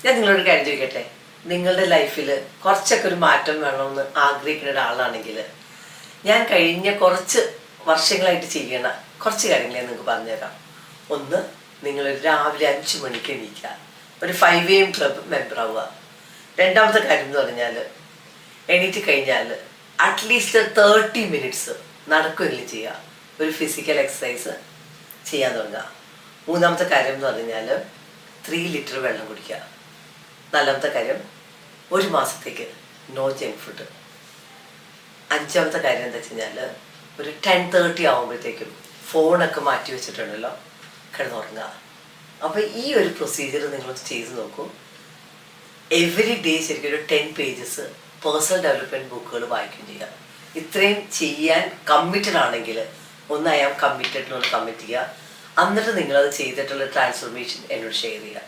ഞാൻ നിങ്ങളോട് കാര്യം ചോദിക്കട്ടെ, നിങ്ങളുടെ ലൈഫിൽ കുറച്ചൊക്കെ ഒരു മാറ്റം വേണമെന്ന് ആഗ്രഹിക്കുന്ന ഒരാളാണെങ്കിൽ ഞാൻ കഴിഞ്ഞ കുറച്ച് വർഷങ്ങളായിട്ട് ചെയ്യണ കുറച്ച് കാര്യങ്ങൾ ഞാൻ നിങ്ങൾക്ക് പറഞ്ഞുതരാം. ഒന്ന്, നിങ്ങൾ രാവിലെ 5 മണിക്ക് എണീക്കുക, ഒരു 5 AM ക്ലബ് മെമ്പർ ആവുക. രണ്ടാമത്തെ കാര്യം എന്ന് പറഞ്ഞാൽ എണീറ്റ് കഴിഞ്ഞാൽ അറ്റ്ലീസ്റ്റ് 30 മിനിറ്റ്സ് നടക്കുകയെങ്കിലും ചെയ്യുക, ഒരു ഫിസിക്കൽ എക്സസൈസ് ചെയ്യാൻ തുടങ്ങുക. മൂന്നാമത്തെ കാര്യം എന്ന് പറഞ്ഞാൽ 3 ലിറ്റർ വെള്ളം കുടിക്കുക. നാലാമത്തെ കാര്യം 1 മാസത്തേക്ക് നോ ജങ്ക് ഫുഡ്. അഞ്ചാമത്തെ കാര്യം എന്താ വെച്ച് കഴിഞ്ഞാൽ ഒരു 10:30 ആകുമ്പോഴത്തേക്കും ഫോണൊക്കെ മാറ്റി വെച്ചിട്ടുണ്ടല്ലോ, കിടന്നുറങ്ങുക. അപ്പോൾ ഈ ഒരു പ്രൊസീജിയർ നിങ്ങൾ ചെയ്ത് നോക്കൂ. എവറി ഡേ ശരിക്കും ഒരു 10 പേജസ് പേഴ്സണൽ ഡെവലപ്മെൻറ്റ് ബുക്കുകൾ വായിക്കുകയും ചെയ്യുക. ഇത്രയും ചെയ്യാൻ കമ്മിറ്റഡ് ആണെങ്കിൽ ഒന്ന് ഐ ആം കമ്മിറ്റഡ് എന്ന് കമ്മിറ്റ് ചെയ്യുക. എന്നിട്ട് നിങ്ങളത് ചെയ്തിട്ടുള്ള ട്രാൻസ്ഫോർമേഷൻ എന്നോട് ഷെയർ ചെയ്യുക.